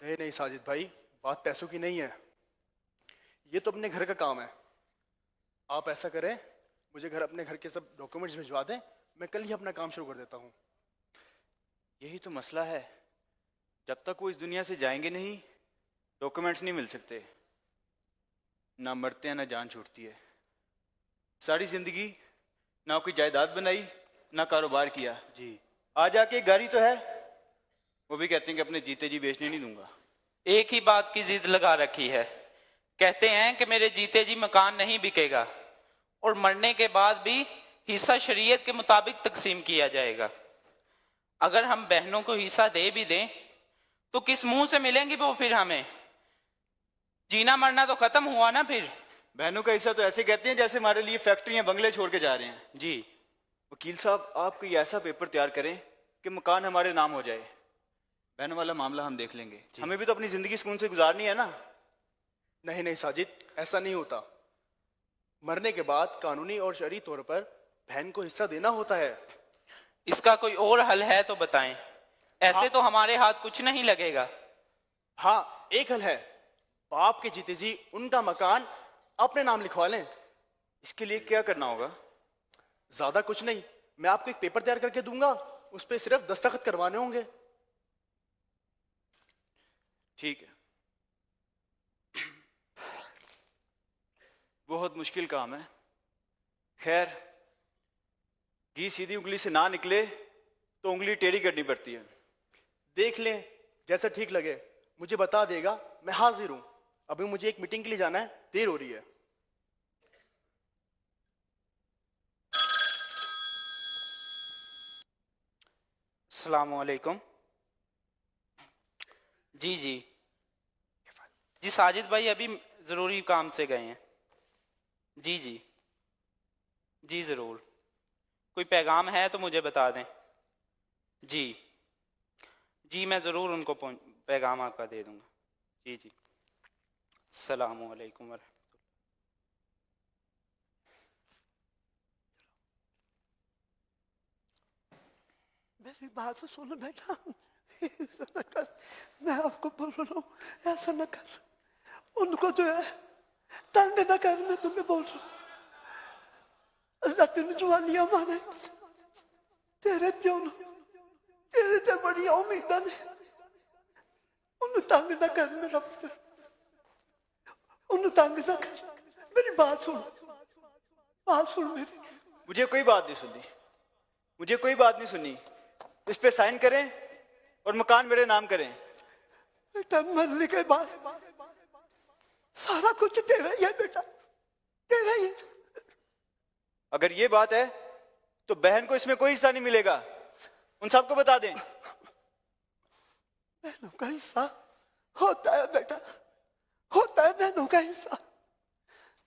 نہیں نہیں ساجد بھائی، بات پیسوں کی نہیں ہے، یہ تو اپنے گھر کا کام ہے. آپ ایسا کریں، مجھے اپنے گھر کے سب ڈاکومنٹس بھجوا دیں، میں کل ہی اپنا کام شروع کر دیتا ہوں. یہی تو مسئلہ ہے، جب تک وہ اس دنیا سے جائیں گے نہیں ڈاکومنٹس نہیں مل سکتے. نہ مرتے ہیں نہ جان چھوٹتی ہے. ساری زندگی نہ کوئی جائیداد بنائی نہ کاروبار کیا. جی آج آ کے گاڑی تو ہے، وہ بھی کہتے ہیں کہ اپنے جیتے جی بیچنے نہیں دوں گا. ایک ہی بات کی ضد لگا رکھی ہے، کہتے ہیں کہ میرے جیتے جی مکان نہیں بکے گا اور مرنے کے بعد بھی حصہ شریعت کے مطابق تقسیم کیا جائے گا. اگر ہم بہنوں کو حصہ دے بھی دیں تو کس منہ سے ملیں گی وہ پھر ہمیں؟ جینا مرنا تو ختم ہوا نا پھر. بہنوں کا حصہ تو ایسے کہتے ہیں جیسے ہمارے لیے فیکٹریاں بنگلے چھوڑ کے جا رہے ہیں. جی وکیل صاحب آپ کوئی ایسا پیپر تیار کریں کہ مکان ہمارے نام ہو جائے. بہنوں والا معاملہ ہم دیکھ لیں گے. ہمیں بھی تو اپنی زندگی سکون سے گزارنی ہے نا. نہیں نہیں ساجد، ایسا نہیں ہوتا. مرنے کے بعد قانونی اور شرعی طور پر بہن کو حصہ دینا ہوتا ہے. اس کا کوئی اور حل ہے تو بتائیں، ایسے تو ہمارے ہاتھ کچھ نہیں لگے گا. ہاں ایک حل ہے، باپ کے جیتے جی ان کا مکان اپنے نام لکھوا لیں. اس کے لیے کیا کرنا ہوگا؟ زیادہ کچھ نہیں، میں آپ کو ایک پیپر تیار کر کے دوں گا، اس پہ صرف دستخط کروانے ہوں گے. ٹھیک ہے. بہت مشکل کام ہے. خیر، گھی سیدھی انگلی سے نہ نکلے تو انگلی ٹیڑھی کرنی پڑتی ہے. دیکھ لیں، جیسا ٹھیک لگے مجھے بتا دے گا، میں حاضر ہوں. ابھی مجھے ایک میٹنگ کے لیے جانا ہے، دیر ہو رہی ہے. السلام علیکم. جی ساجد بھائی ابھی ضروری کام سے گئے ہیں. جی ضرور. کوئی پیغام ہے تو مجھے بتا دیں. جی میں ضرور ان کو پیغام آپ کا دے دوں گا. جی السلام علیکم ورحمۃ. میری بات سن بیٹا، ایسا نہ کر، میں آپ کو بول رہا ہوں ایسا نہ کر. ان کو جو ہے تنگ نہ کر، میں تمہیں بول رہا ہوں. اللہ تین جوانیاں مانے، تیرے پیو نو تیرے تے بڑی امیداں نے. انہوں تنگ نہ کر میرا پتر، انہوں تنگ نہ کر. میری بات سن میری. مجھے کوئی بات نہیں سنی. اس پہ سائن کریں اور مکان میرے نام کریں. بیٹا مرنے کے بعد سارا کچھ تیرا ہی ہے بیٹا، تیرا ہی. اگر یہ بات ہے تو بہن کو اس میں کوئی حصہ نہیں ملے گا. ان سب کو بتا دیں. بہنوں کا حصہ ہوتا ہے بیٹا، ہوتا ہے بہنوں کا حصہ.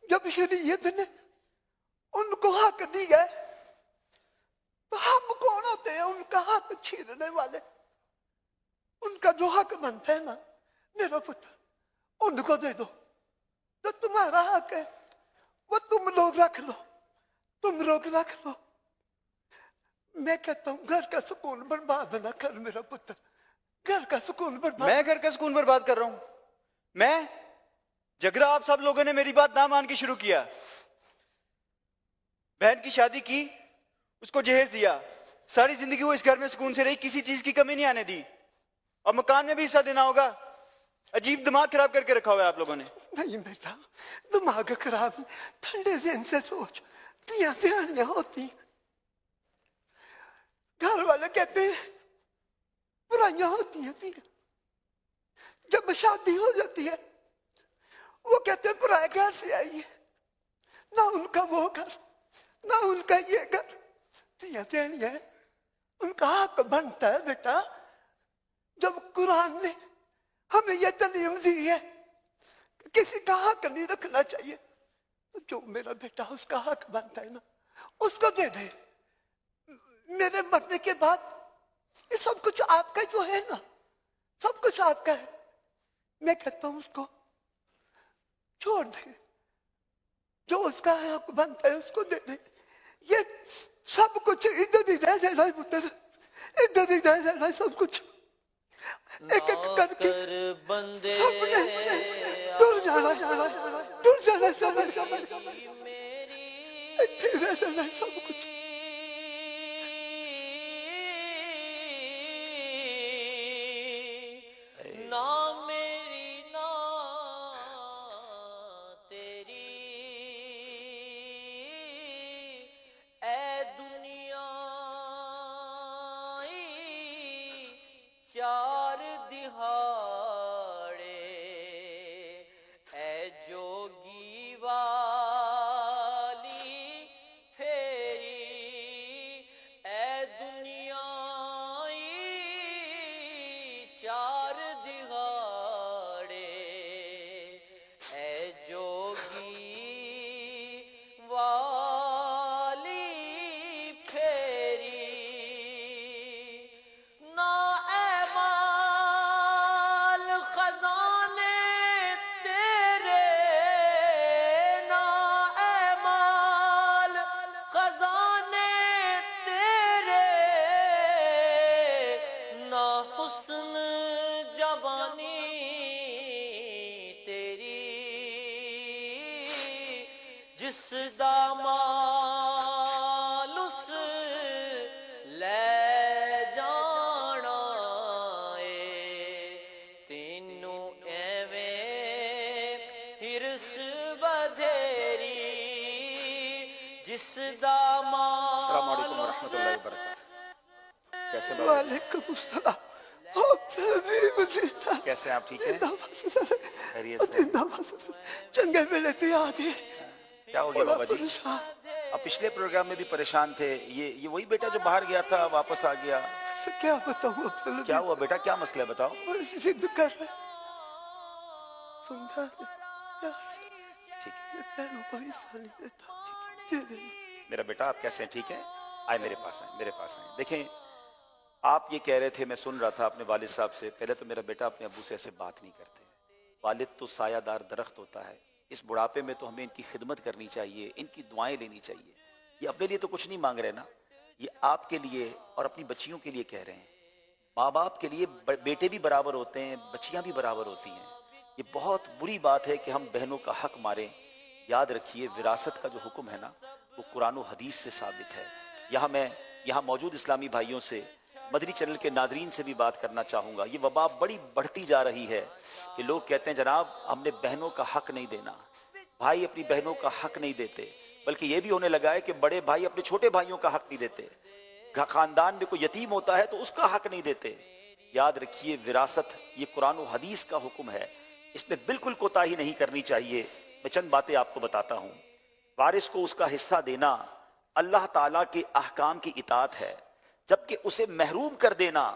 جب شریعت نے ان کو حق دیا ہے تو ہم کون ہوتے ہیں ان کا حق چھیننے والے؟ ان کا جو حق بنتا ہے نا میرا پتر، ان کو دے دو. جو تمہارا حق ہے وہ تم لوگ رکھ لو، تم لوگ رکھ لو. میں کہتا ہوں گھر کا سکون برباد نہ کر میرا پتر، گھر کا سکون برباد. میں گھر کا سکون برباد کر رہا ہوں؟ میں جگرا آپ سب لوگوں نے میری بات نہ مان کے شروع کیا. بہن کی شادی کی، اس کو جہیز دیا، ساری زندگی وہ اس گھر میں سکون سے رہی، کسی چیز کی کمی نہیں آنے دی. اور مکان میں بھی حصہ دینا ہوگا. عجیب دماغ خراب کر کے رکھا ہوا ہے آپ لوگوں نے. نہیں بیٹا، دماغ خراب، ٹھنڈے ذہن سے سوچ. تیاں تیاریاں ہوتی، گھر والے کہتے ہیں برائیاں ہوتی ہیں. جب شادی ہو جاتی ہے وہ کہتے ہیں برائے گھر سے آئی ہے، نہ ان کا وہ گھر نہ ان کا یہ گھر. تیاں تیاریاں ان کا حق بنتا ہے بیٹا. جب قرآن نے ہمیں یہ تعلیم دی ہے کہ کسی کا حق نہیں رکھنا چاہیے، تو جو میرا بیٹا اس کا حق بنتا ہے نا اس کو دے دے. میرے مرنے کے بعد یہ سب کچھ آپ کا جو ہے نا، سب کچھ آپ کا ہے. میں کہتا ہوں اس کو چھوڑ دے، جو اس کا حق بنتا ہے اس کو دے دے. یہ سب کچھ ادھر ہی رہ جانا ہے پتر، ادھر ہی رہ جانا ہے سب کچھ. ایک ایک کر کے دینا ہے سب کچھ. نہ میری نہ تیری اے دنیا چار دہاڑے اے جوگی والی پھیری اے دنیا چار دہاڑے اے جوگی والی پھیری نہ اے مال خزانے تیرے نہ اے مال خزانے تیرے نہ حسن جوانی تیری جس دا مال اس لے جانا اے تینوں ایویں ہرس بدھیری جس دا مال السلام علیکم ورحمۃ اللہ وبرکاتہ. کیسے بابا؟ وعلیکم السلام. آپ تلوی مزیدہ کیسے ہیں آپ؟ ٹھیک ہیں؟ خیریت سے؟ چنگے ملے تھے آگے. کیا ہو گیا بابا جی؟ پریشان. آپ پچھلے پروگرام میں بھی پریشان تھے. یہ وہی بیٹا جو باہر گیا تھا واپس آ گیا؟ سے کیا بتاؤں اب تلوی. کیا ہوا بیٹا؟ کیا مسئلہ ہے بتاؤ. بڑی سی ضد کر رہے سمجھا دے پیار سے. ٹھیک ہے میں پہنوں کو حصہ نہیں دیتا. یہ دے دو. میرا بیٹا، آپ کیسے ہیں؟ ٹھیک ہیں؟ آئے میرے پاس آئیں، میرے پاس آئیں. دیکھیں، آپ یہ کہہ رہے تھے، میں سن رہا تھا اپنے والد صاحب سے. پہلے تو میرا بیٹا اپنے ابو سے ایسے بات نہیں کرتے. والد تو سایہ دار درخت ہوتا ہے. اس بڑھاپے میں تو ہمیں ان کی خدمت کرنی چاہیے، ان کی دعائیں لینی چاہیے. یہ اپنے لیے تو کچھ نہیں مانگ رہے نا، یہ آپ کے لیے اور اپنی بچیوں کے لیے کہہ رہے ہیں. ماں باپ کے لیے بیٹے بھی برابر ہوتے ہیں، بچیاں بھی برابر ہوتی ہیں. یہ بہت بری بات ہے کہ ہم بہنوں کا حق ماریں. یاد رکھیے، وراثت کا جو حکم ہے نا، وہ قرآن و حدیث سے ثابت ہے. میں یہاں موجود اسلامی بھائیوں سے، مدنی چینل کے ناظرین سے بھی بات کرنا چاہوں گا. یہ وبا بڑی بڑھتی جا رہی ہے کہ لوگ کہتے ہیں جناب ہم نے بہنوں کا حق نہیں دینا، بھائی اپنی بہنوں کا حق نہیں دیتے. بلکہ یہ بھی ہونے لگا ہے کہ بڑے بھائی اپنے چھوٹے بھائیوں کا حق نہیں دیتے. خاندان میں کوئی یتیم ہوتا ہے تو اس کا حق نہیں دیتے. یاد رکھیے، وراثت یہ قرآن و حدیث کا حکم ہے، اس میں بالکل کوتاہی نہیں کرنی چاہیے. میں چند باتیں آپ کو بتاتا ہوں. وارث کو اس کا حصہ دینا اللہ تعالیٰ کے احکام کی اطاعت ہے، جبکہ اسے محروم کر دینا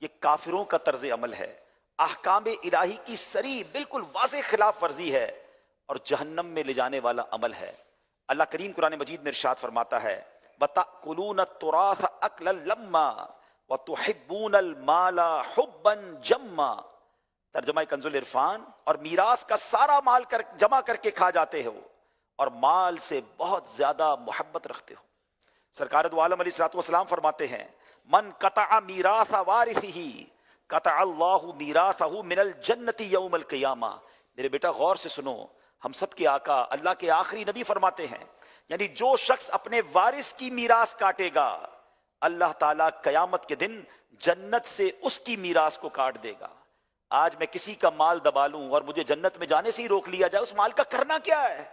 یہ کافروں کا طرز عمل ہے، احکام الہی کی صریح بالکل واضح خلاف ورزی ہے اور جہنم میں لے جانے والا عمل ہے. اللہ کریم قرآن مجید میں ارشاد فرماتا ہے وَتَأْكُلُونَ التُّرَاثَ أَكْلًا لَمًّا وَتُحِبُّونَ الْمَالَ حُبًّا جَمًّا. ترجمہ کنز العرفان، اور میراث کا سارا مال جمع کر کے کھا جاتے ہو اور مال سے بہت زیادہ محبت رکھتے ہو. سرکار دو عالم علیہ الصلوۃ والسلام فرماتے ہیں من قطع میراث وارثہ قطع اللہ میراثہ من الجنۃ یوم القیامہ. میرے بیٹا غور سے سنو، ہم سب کے آقا اللہ کے آخری نبی فرماتے ہیں یعنی جو شخص اپنے وارث کی میراث کاٹے گا، اللہ تعالیٰ قیامت کے دن جنت سے اس کی میراث کو کاٹ دے گا. آج میں کسی کا مال دبا لوں اور مجھے جنت میں جانے سے ہی روک لیا جائے، اس مال کا کرنا کیا ہے؟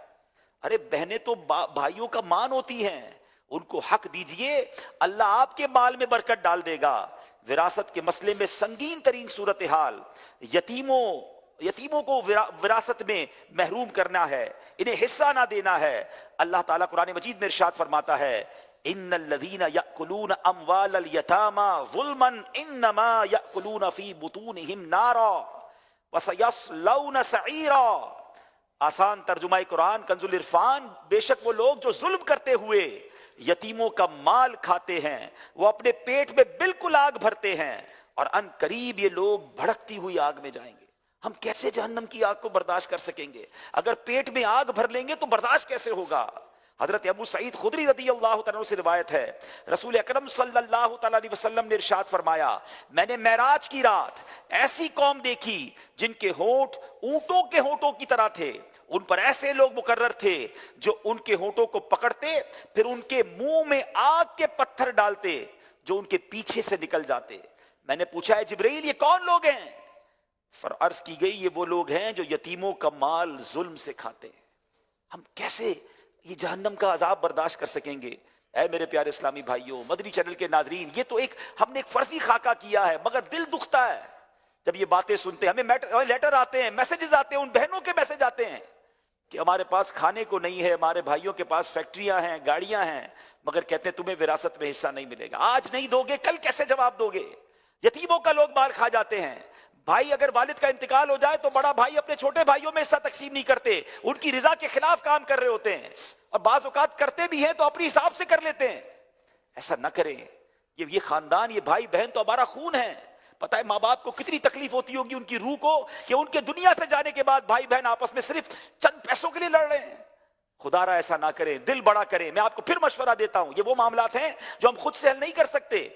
ارے بہنیں تو بھائیوں کا مان ہوتی ہیں، ان کو حق دیجئے، اللہ آپ کے مال میں برکت ڈال دے گا. وراثت کے مسئلے میں سنگین ترین صورتحال، یتیموں کو وراثت میں محروم کرنا ہے، انہیں حصہ نہ دینا ہے. اللہ تعالیٰ قرآن مجید میں ارشاد فرماتا ہے ان الذین یأکلون اموال الیتامی ظلما انما یأکلون فی بطونہم نارا وسیصلون سعیرا. آسان ترجمہ قرآن کنز العرفان، بے شک وہ لوگ جو ظلم کرتے ہوئے یتیموں کا مال کھاتے ہیں وہ اپنے پیٹ میں بالکل آگ بھرتے ہیں اور ان قریب یہ لوگ بھڑکتی ہوئی آگ میں جائیں گے. ہم کیسے جہنم کی آگ کو برداشت کر سکیں گے؟ اگر پیٹ میں آگ بھر لیں گے تو برداشت کیسے ہوگا؟ حضرت ابو سعید خدری رضی اللہ تعالیٰ عنہ سے روایت ہے، رسول اکرم صلی اللہ تعالیٰ علیہ وسلم نے ارشاد فرمایا، میں نے معراج کی رات ایسی قوم دیکھی جن کے ہونٹ اونٹوں کے ہونٹوں کی طرح تھے، ان پر ایسے لوگ مقرر تھے جو ان کے ہونٹوں کو پکڑتے پھر ان کے منہ میں آگ کے پتھر ڈالتے جو ان کے پیچھے سے نکل جاتے۔ میں نے پوچھا ہے جبرائیل یہ کون لوگ ہیں؟ عرض کی گئی یہ وہ لوگ ہیں جو یتیموں کا مال ظلم سے کھاتے ہیں۔ ہم کیسے یہ جہنم کا عذاب برداشت کر سکیں گے؟ اے میرے پیارے اسلامی بھائیوں، مدنی چینل کے ناظرین، یہ تو ہم نے ایک فرضی خاکہ کیا ہے، مگر دل دکھتا ہے جب یہ باتیں سنتے ہیں۔ ہمیں لیٹر آتے ہیں، میسیجز آتے ہیں، ان بہنوں کے میسج آتے ہیں کہ ہمارے پاس کھانے کو نہیں ہے، ہمارے بھائیوں کے پاس فیکٹریاں ہیں، گاڑیاں ہیں، مگر کہتے ہیں تمہیں وراثت میں حصہ نہیں ملے گا۔ آج نہیں دو گے کل کیسے جواب دو گے؟ یتیموں کا لوگ مال کھا جاتے ہیں۔ بھائی اگر والد کا انتقال ہو جائے تو بڑا بھائی اپنے چھوٹے بھائیوں میں حصہ تقسیم نہیں کرتے، ان کی رضا کے خلاف کام کر رہے ہوتے ہیں، اور بعض اوقات کرتے بھی ہیں تو اپنی حساب سے کر لیتے ہیں۔ ایسا نہ کریں، یہ خاندان، یہ بھائی بہن تو ہمارا خون ہے۔ پتہ ہے ماں باپ کو کتنی تکلیف ہوتی ہوگی ان کی روح کو کہ ان کے دنیا سے جانے کے بعد بھائی بہن آپس میں صرف چند پیسوں کے لیے لڑ رہے ہیں۔ خدا را ایسا نہ کریں، دل بڑا کریں۔ میں آپ کو پھر مشورہ دیتا ہوں، یہ وہ معاملات ہیں جو ہم خود سے حل نہیں کر سکتے،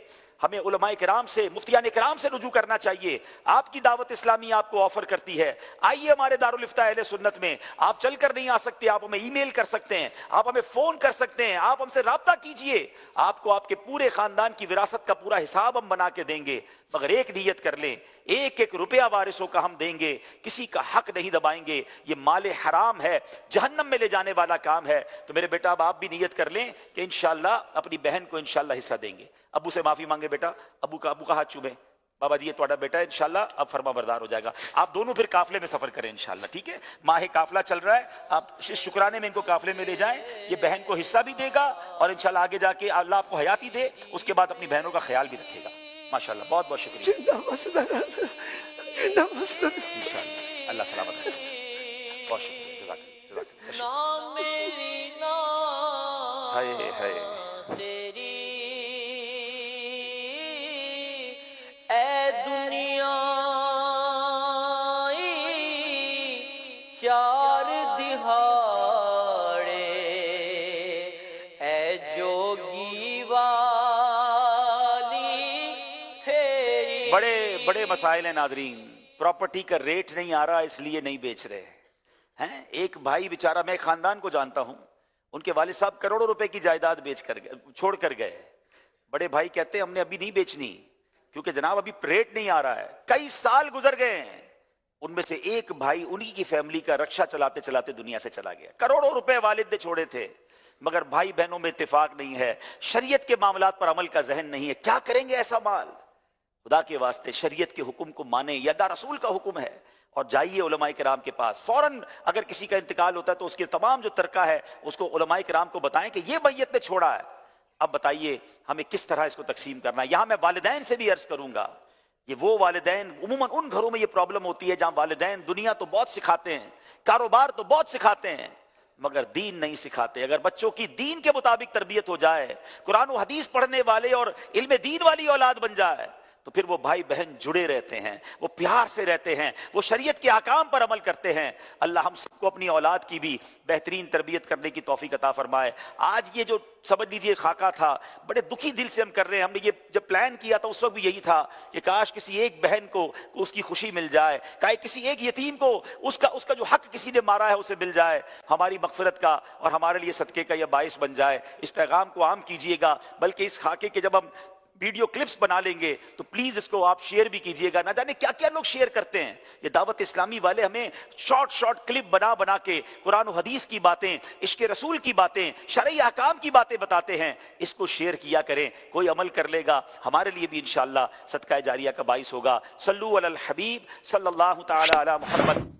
ہمیں علماء کرام سے، مفتیان کرام سے رجوع کرنا چاہیے۔ آپ کی دعوت اسلامی آپ کو آفر کرتی ہے، آئیے ہمارے دارالفتہ اہل سنت میں۔ آپ چل کر نہیں آ سکتے، آپ ہمیں ای میل کر سکتے ہیں، آپ ہمیں فون کر سکتے ہیں، آپ ہم سے رابطہ کیجئے۔ آپ کو آپ کے پورے خاندان کی وراثت کا پورا حساب ہم بنا کے دیں گے، مگر ایک نیت کر لیں، ایک ایک روپیہ وارثوں کا ہم دیں گے، کسی کا حق نہیں دبائیں گے۔ یہ مال حرام ہے، جہنم میں لے جانے والا کام ہے۔ تو میرے بیٹا اب آپ بھی نیت کر لیں کہ انشاءاللہ اپنی بہن کو انشاءاللہ حصہ دیں گے۔ ابو سے معافی مانگے بیٹا، ابو کا ہاتھ چومیں، بابا جی یہ تمہارا بیٹا ہے، انشاءاللہ اب فرما بردار ہو جائے گا۔ آپ دونوں پھر قافلے میں سفر کریں انشاءاللہ، ٹھیک ہے؟ ماہ قافلہ چل رہا ہے، آپ اس شکرانے میں ان کو قافلے میں لے جائیں۔ یہ بہن کو حصہ بھی دے گا اور انشاءاللہ آگے جا کے اللہ آپ کو حیاتی دے، اس کے بعد اپنی بہنوں کا خیال بھی رکھے گا۔ ماشاءاللہ، بہت بہت شکریہ۔ انشاءاللہ اللہ سلامت رکھے، بہت شکریہ، جزاک اللہ۔ نہ میری نہ ہائے ہائے، تیری، اے دنیا چار دہاڑے، اے جوگی والی پھیری۔ بڑے مسائل ہیں ناظرین۔ پراپرٹی کا ریٹ نہیں آ رہا اس لیے نہیں بیچ رہے ہیں۔ ایک بھائی بیچارہ، میں خاندان کو جانتا ہوں، ان کے والد صاحب کروڑوں روپے کی جائیداد چھوڑ کر گئے۔ بڑے بھائی کہتے ہیں ہم نے ابھی نہیں بیچنی کیونکہ جناب ابھی ریٹ نہیں آ رہا ہے۔ کئی سال گزر گئے ہیں، ان میں سے ایک بھائی انہی کی فیملی کا رکشہ چلاتے چلاتے دنیا سے چلا گیا۔ کروڑوں روپے والد نے چھوڑے تھے، مگر بھائی بہنوں میں اتفاق نہیں ہے، شریعت کے معاملات پر عمل کا ذہن نہیں ہے۔ کیا کریں گے ایسا مال؟ خدا کے واسطے شریعت کے حکم کو مانیں، یہ اللہ رسول کا حکم ہے، اور جائیے علماء کرام کے پاس۔ فوراً اگر کسی کا انتقال ہوتا ہے تو اس کے تمام جو ترکہ ہے اس کو علماء کرام کو بتائیں کہ یہ میت نے چھوڑا ہے، اب بتائیے ہمیں کس طرح اس کو تقسیم کرنا ہے۔ یہاں میں والدین سے بھی عرض کروں گا، یہ وہ والدین، عموماً ان گھروں میں یہ پرابلم ہوتی ہے جہاں والدین دنیا تو بہت سکھاتے ہیں، کاروبار تو بہت سکھاتے ہیں، مگر دین نہیں سکھاتے۔ اگر بچوں کی دین کے مطابق تربیت ہو جائے، قرآن و حدیث پڑھنے والے اور علم دین والی اولاد بن جائے، تو پھر وہ بھائی بہن جڑے رہتے ہیں، وہ پیار سے رہتے ہیں، وہ شریعت کے احکام پر عمل کرتے ہیں۔ اللہ ہم سب کو اپنی اولاد کی بھی بہترین تربیت کرنے کی توفیق عطا فرمائے۔ آج یہ جو سمجھ لیجیے خاکہ تھا، بڑے دکھی دل سے ہم کر رہے ہیں۔ ہم نے یہ جب پلان کیا تھا اس وقت بھی یہی تھا کہ کاش کسی ایک بہن کو اس کی خوشی مل جائے، کسی ایک یتیم کو اس کا جو حق کسی نے مارا ہے اسے مل جائے، ہماری مغفرت کا اور ہمارے لیے صدقے کا یہ باعث بن جائے۔ اس پیغام کو عام کیجیے گا، بلکہ اس خاکے کے جب ہم ویڈیو کلپس بنا لیں گے تو پلیز اس کو آپ شیئر بھی کیجئے گا۔ نہ جانے کیا کیا لوگ شیئر کرتے ہیں۔ یہ دعوت اسلامی والے ہمیں شارٹ کلپ بنا کے قرآن و حدیث کی باتیں، عشق رسول کی باتیں، شرعی احکام کی باتیں بتاتے ہیں۔ اس کو شیئر کیا کریں، کوئی عمل کر لے گا ہمارے لیے بھی انشاءاللہ صدقہ جاریہ کا باعث ہوگا۔ صلو علی الحبیب صلی اللہ تعالی علی محمد۔